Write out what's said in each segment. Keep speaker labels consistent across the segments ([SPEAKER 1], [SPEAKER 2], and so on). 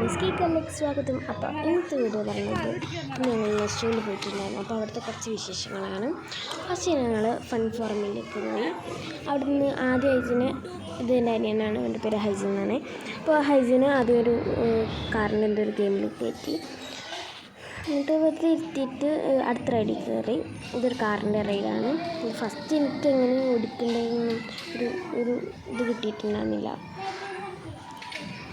[SPEAKER 1] മിസ്കിലേക്ക് സ്വാഗതം. അപ്പോൾ ഇന്നത്തെ വീഡിയോ പറയുന്നത് ഞങ്ങൾ റെസ്റ്റോറൻറ്റിൽ പോയിട്ടുണ്ടായിരുന്നു. അപ്പോൾ അവിടുത്തെ കുറച്ച് വിശേഷങ്ങളാണ്. ഫസ്റ്റ് ഞങ്ങൾ ഫൺ ഫോറമിലേക്ക് പോയി. അവിടെ നിന്ന് ആദ്യം ഹൈസിന് ഇതിൻ്റെ അനിയനാണ്, എൻ്റെ പേര് ഹൈസിൻ എന്നാണ്. അപ്പോൾ ഹൈസിന് ആദ്യം ഒരു കാറിൻ്റെ എന്തൊരു ഗെയിമിലേക്ക് കയറ്റി. എന്നിട്ട് വെറുതെ ഇരുത്തിയിട്ട് അടുത്ത റൈഡിൽ കയറി. ഇതൊരു കാറിൻ്റെ റൈഡാണ്. ഫസ്റ്റ് എനിക്ക് എങ്ങനെ ഓടിക്കേണ്ടതെന്നും ഒരു ഇത് കിട്ടിയിട്ടുണ്ടായിരുന്നില്ല.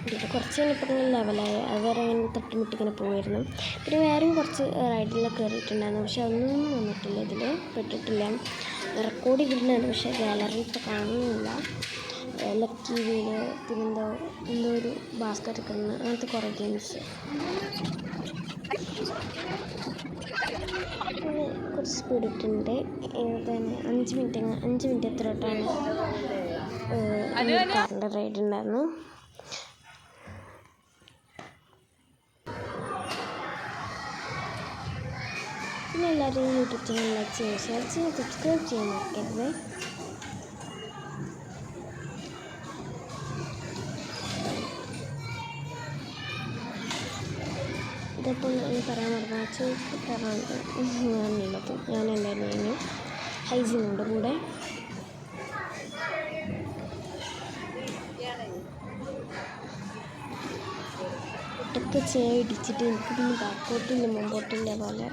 [SPEAKER 1] എന്നിട്ട് കുറച്ച് കഴിഞ്ഞപ്പോൾ ലെവലായി. അതുവരെ അങ്ങനെ തട്ടിമുട്ടിങ്ങനെ പോകുമായിരുന്നു. പിന്നെ വേറെയും കുറച്ച് റൈഡിലൊക്കെ കയറിയിട്ടുണ്ടായിരുന്നു. പക്ഷെ അതൊന്നും വന്നിട്ടില്ല, ഇതിൽ പെട്ടിട്ടില്ല. റെക്കോർഡ് ചെയ്തിട്ടുണ്ടായിരുന്നു, പക്ഷേ ഗാലറി ഇപ്പോൾ കാണുന്നില്ല. ലക്കി വീല്, പിന്നെന്തോ ഒരു ബാസ്ക്കറ്റ് കിട്ടുന്ന അങ്ങനത്തെ കുറേ ഗെയിംസ്. കുറച്ച് സ്പീഡ് ഇട്ടുണ്ട്. തന്നെ 5 മിനിറ്റ് എത്ര തൊട്ടാണ് കാറിൻ്റെ റൈഡ് ഉണ്ടായിരുന്നു. പിന്നെ എല്ലാവരും യൂട്യൂബ് ചാനൽ ലൈക്ക് ചെയ്യുക, ഷെയർ ചെയ്യുക, സബ്സ്ക്രൈബ് ചെയ്യാൻ മറക്കരുത്. ഇതപ്പോൾ പറയാൻ പറഞ്ഞാൽ ഞാനുള്ളത് ഞാനെല്ലാവരും ഹൈസിനുണ്ട് കൂടെ. ഒട്ടൊക്കെ ഇടിച്ചിട്ട് എനിക്ക് പിന്നെ ബാക്കോട്ടില്ല മുമ്പോട്ടില്ല പോലെ.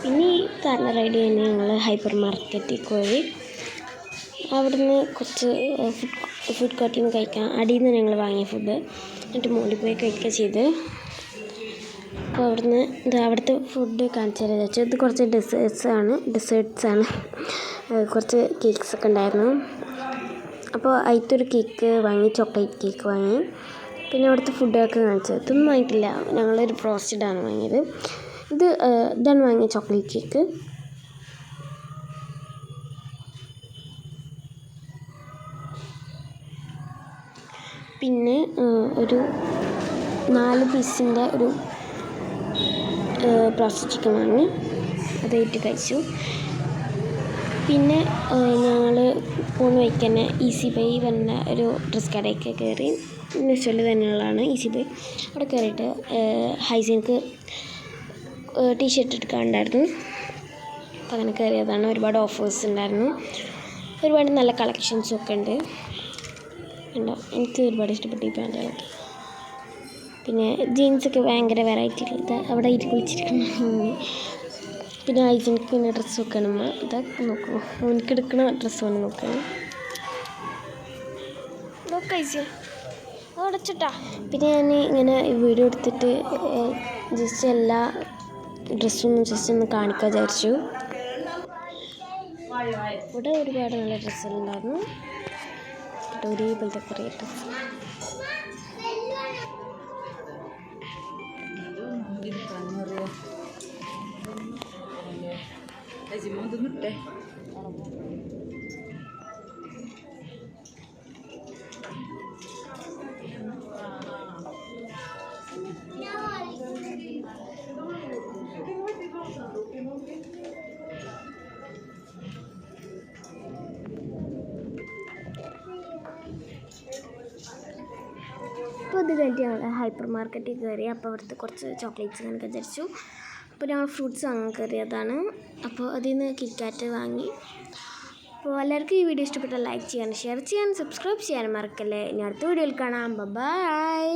[SPEAKER 1] പിന്നെ ഈ കാറിൻ്റെ റൈഡ് കഴിഞ്ഞ് ഞങ്ങൾ ഹൈപ്പർ മാർക്കറ്റിൽ പോയി. അവിടുന്ന് കുറച്ച് ഫുഡ് കോർട്ടിൽ നിന്ന് കഴിക്കാം. അടിയിൽ നിന്ന് ഞങ്ങൾ വാങ്ങിയ ഫുഡ് എന്നിട്ട് മുകളിൽ പോയി കഴിക്കുക ചെയ്ത്. അപ്പോൾ അവിടുത്തെ ഫുഡ് കാണിച്ചു തരാൻ വെച്ചാൽ ഇത് കുറച്ച് ഡെസേർട്ട്സ് ആണ്. കുറച്ച് കേക്ക്സൊക്കെ ഉണ്ടായിരുന്നു. അപ്പോൾ അതിലത്തൊരു കേക്ക് വാങ്ങി, ചോക്ലേറ്റ് കേക്ക് വാങ്ങി. പിന്നെ അവിടുത്തെ ഫുഡൊക്കെ കാണിച്ചത്. ഇതൊന്നും വാങ്ങിയിട്ടില്ല, ഞങ്ങളൊരു ബ്രോസ്റ്റഡാണ് വാങ്ങിയത്. ഇതാണ് വാങ്ങിയ ചോക്ലേറ്റ് കേക്ക്. പിന്നെ ഒരു 4 പീസിൻ്റെ ഒരു ബ്രോസ്റ്റഡ് ചിക്കൻ വാങ്ങി, അതായിട്ട് കഴിച്ചു. പിന്നെ ഞങ്ങൾ പോകുന്ന വഴിക്ക് തന്നെ ഈസി ബൈ പറഞ്ഞ ഒരു ഡ്രസ് കടയൊക്കെ കയറി. നെസ്റ്റോയിൽ തന്നെയുള്ളതാണ് ഈസി ബൈ. അവിടെ കയറിയിട്ട് ഹൈസിൻക്ക് ടീഷർട്ട് എടുക്കാനുണ്ടായിരുന്നു. അപ്പോൾ അങ്ങനെ കയറിയതാണ്. ഒരുപാട് ഓഫേഴ്സ് ഉണ്ടായിരുന്നു, ഒരുപാട് നല്ല കളക്ഷൻസും ഒക്കെ ഉണ്ട്. എനിക്ക് ഒരുപാട് ഇഷ്ടപ്പെട്ടു ഈ പാൻറ്റുകളൊക്കെ. പിന്നെ ജീൻസൊക്കെ ഭയങ്കര വെറൈറ്റി ഉള്ളത് അവിടെ കുളിച്ചിരിക്കണം. പിന്നെ ഹൈജിനിക്ക് പിന്നെ ഡ്രസ്സ് വെക്കണം. ഇതൊക്കെ നോക്കും, എനിക്ക് എടുക്കണ ഡ്രസ്സ് വേണം നോക്കണം. അടച്ചിട്ടാ. പിന്നെ ഞാൻ ഇങ്ങനെ വീഡിയോ എടുത്തിട്ട് ജസ്റ്റ് എല്ലാ ഡ്രസ്സൊന്നും ജസ്റ്റ് ഒന്ന് കാണിക്കാൻ വിചാരിച്ചു. ഇവിടെ ഒരുപാട് നല്ല ഡ്രസ്സുകളുണ്ടായിരുന്നു. ഒരേപോലത്തെ കുറേ ഡ്രസ്സ്. അപ്പോൾ ഇത് കഴിഞ്ഞിട്ട് ഞങ്ങൾ ഹൈപ്പർ മാർക്കറ്റിൽ കയറി. അപ്പോൾ അവിടുത്തെ കുറച്ച് ചോക്ലേറ്റ്സ് അങ്ങനെ വിചാരിച്ചു. അപ്പോൾ ഞങ്ങൾ ഫ്രൂട്ട്സ് വാങ്ങാൻ കയറിയതാണ്. അപ്പോൾ അതിൽ നിന്ന് കിറ്റ്കാറ്റ് വാങ്ങി. അപ്പോൾ എല്ലാവർക്കും ഈ വീഡിയോ ഇഷ്ടപ്പെട്ടാൽ ലൈക്ക് ചെയ്യാനും ഷെയർ ചെയ്യാനും സബ്സ്ക്രൈബ് ചെയ്യാനും മറക്കല്ലേ. ഇനി അടുത്ത വീഡിയോയിൽ കാണാം. ബൈ.